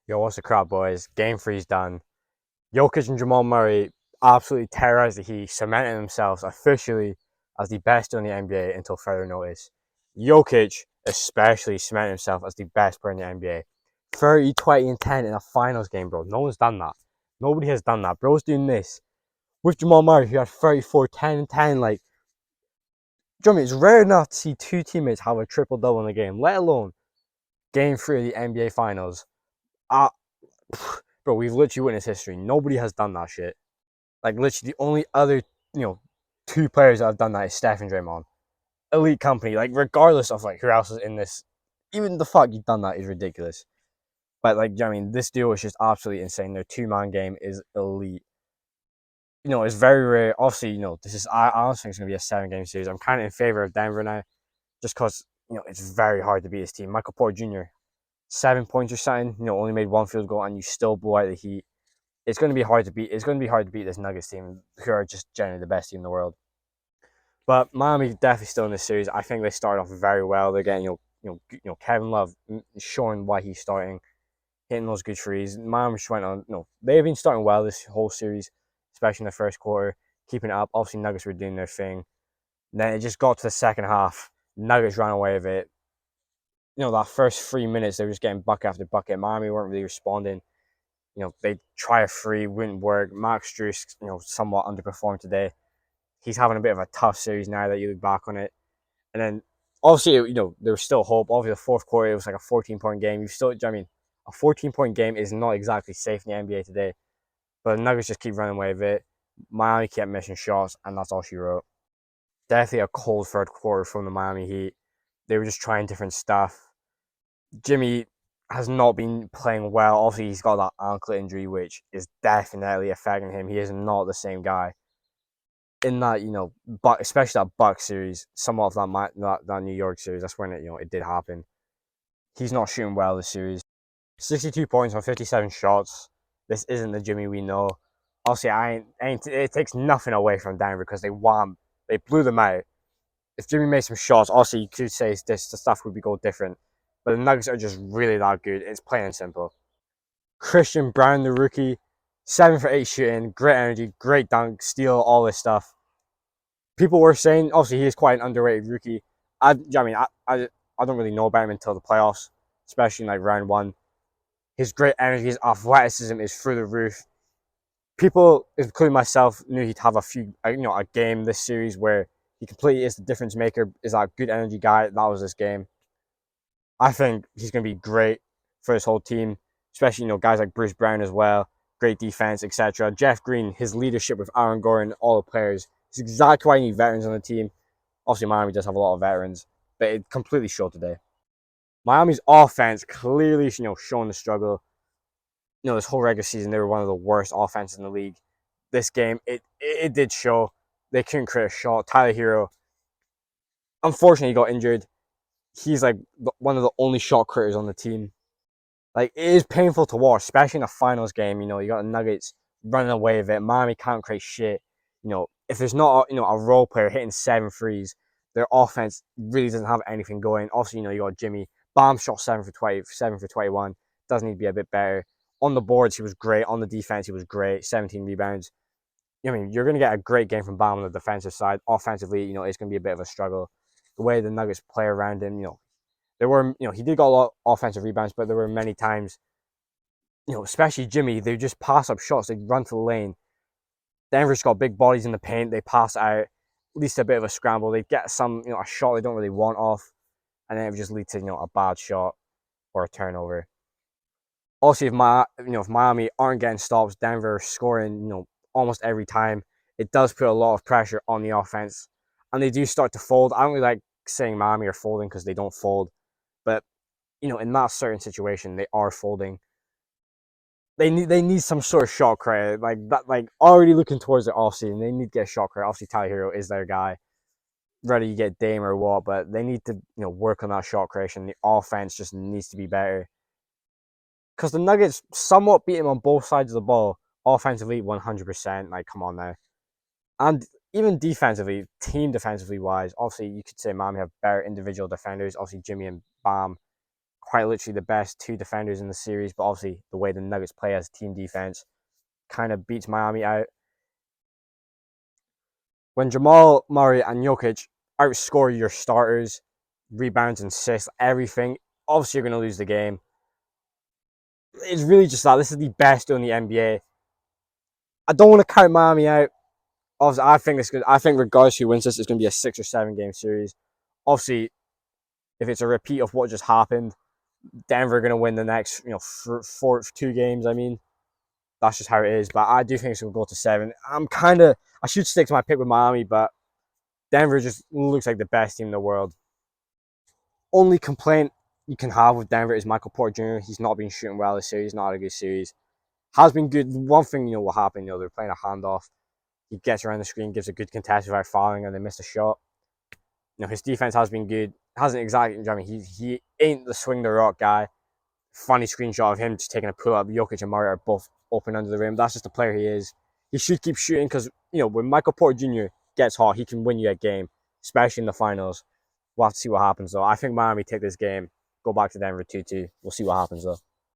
Yo, what's the crap, boys? Game three's done. Jokic and Jamal Murray absolutely terrorized the Heat, cementing themselves officially as the best in the NBA until further notice. Jokic especially cemented himself as the best player in the NBA. 30, 20, and 10 in a finals game, bro. No one's done that. Nobody has done that. Bro's doing this. With Jamal Murray, who had 34, 10, and 10, like, do you know what I mean? It's rare enough to see two teammates have a triple-double in a game, let alone game three of the NBA finals. Uh, Bro, we've literally witnessed history. Nobody has done that shit. Like, literally, the only other, you know, two players that have done that is Steph and Draymond. Elite company. Like, regardless of, like, who else is in this, even the fact you've done that is ridiculous. But, like, I mean, this duo is just absolutely insane. Their two-man game is elite. You know, it's very rare. Obviously, you know, I honestly think it's going to be a seven-game series. I'm kind of in favor of Denver now, just because, you know, it's very hard to beat this team. Michael Porter Jr., 7 points or something, you know, only made one field goal, and you still blow out the Heat. It's going to be hard to beat. It's going to be hard to beat this Nuggets team, who are just generally the best team in the world. But Miami definitely still in this series. I think they started off very well. They're getting Kevin Love showing why he's starting, hitting those good threes. Miami just went on. They've been starting well this whole series, especially in the first quarter, keeping it up. Obviously, Nuggets were doing their thing. Then it just got to the second half. Nuggets ran away with it. That first 3 minutes, they were just getting bucket after bucket. Miami weren't really responding. They try a free, wouldn't work. Max Strus, somewhat underperformed today. He's having a bit of a tough series now that you look back on it. And then, obviously, there was still hope. Obviously, the fourth quarter, it was like a 14-point game. A 14-point game is not exactly safe in the NBA today. But the Nuggets just keep running away with it. Miami kept missing shots, and that's all she wrote. Definitely a cold third quarter from the Miami Heat. They were just trying different stuff. Jimmy has not been playing well. Obviously, he's got that ankle injury, which is definitely affecting him. He is not the same guy. In that, but especially that Bucks series, somewhat of that New York series, that's when it did happen. He's not shooting well this series. 62 points on 57 shots. This isn't the Jimmy we know. Obviously, it takes nothing away from Denver because they blew them out. If Jimmy made some shots, obviously you could say the stuff would be go different. But the Nuggets are just really that good. It's plain and simple. Christian Brown, the rookie, 7 for 8 shooting, great energy, great dunk, steal, all this stuff. People were saying, obviously, he is quite an underrated rookie. I don't really know about him until the playoffs, especially in like round one. His great energy, his athleticism is through the roof. People, including myself, knew he'd have a game this series where he completely is the difference maker, is that good energy guy. That was this game. I think he's going to be great for his whole team, especially, guys like Bruce Brown as well. Great defense, etc. Jeff Green, his leadership with Aaron Gordon, all the players. It's exactly why you need veterans on the team. Obviously, Miami does have a lot of veterans, but it completely showed today. Miami's offense clearly, showing the struggle. This whole regular season, they were one of the worst offenses in the league. This game, it did show. They couldn't create a shot. Tyler Hero, unfortunately, got injured. He's like one of the only shot creators on the team. Like, it is painful to watch, especially in a finals game. You got the Nuggets running away with it. Miami can't create shit. If there's not a role player hitting 7 threes, their offense really doesn't have anything going. Obviously, you got Jimmy. Bam shot 7 for 20, 7 for 21. Does need to be a bit better. On the boards, he was great. On the defense, he was great. 17 rebounds. You're going to get a great game from Bam on the defensive side. Offensively, it's going to be a bit of a struggle. The way the Nuggets play around him, there were, he did got a lot of offensive rebounds, but there were many times, especially Jimmy, they just pass up shots. They'd run to the lane. Denver's got big bodies in the paint. They pass out, at least a bit of a scramble. They get a shot they don't really want off, and then it would just lead to, a bad shot or a turnover. Also, if Miami aren't getting stops, Denver scoring, almost every time. It does put a lot of pressure on the offense, and they do start to fold. I don't really like saying Miami are folding because they don't fold, but in that certain situation, they are folding. They need some sort of shot credit, like that, like already looking towards the offseason. They need to get a shot credit. Obviously, Tyler Hero is their guy, whether you get Dame or what, but they need to work on that shot creation. The offense just needs to be better because the Nuggets somewhat beat him on both sides of the ball. Offensively, 100%. Like, come on now, and even defensively, team defensively wise, obviously you could say Miami have better individual defenders. Obviously, Jimmy and Bam quite literally the best two defenders in the series, but obviously the way the Nuggets play as team defense kind of beats Miami out. When Jamal Murray and Jokic outscore your starters, rebounds and assists, everything, obviously you're going to lose the game. It's really just that. This is the best in the NBA. I don't want to count Miami out. Obviously, I think regardless who wins this, it's going to be a 6 or 7 game series. Obviously, if it's a repeat of what just happened, Denver are going to win the next, 2 games. I mean, that's just how it is. But I do think it's going to go to 7. I should stick to my pick with Miami, but Denver just looks like the best team in the world. Only complaint you can have with Denver is Michael Porter Jr. He's not been shooting well this series. Not a good series. Has been good. One thing will happen. They're playing a handoff. He gets around the screen, gives a good contest without fouling, and they missed a shot. His defense has been good. Hasn't exactly. I mean, he ain't the swing the rock guy. Funny screenshot of him just taking a pull up. Jokic and Murray are both open under the rim. That's just the player he is. He should keep shooting because when Michael Porter Jr. gets hot, he can win you a game, especially in the finals. We'll have to see what happens though. I think Miami take this game, go back to Denver 2-2. We'll see what happens though.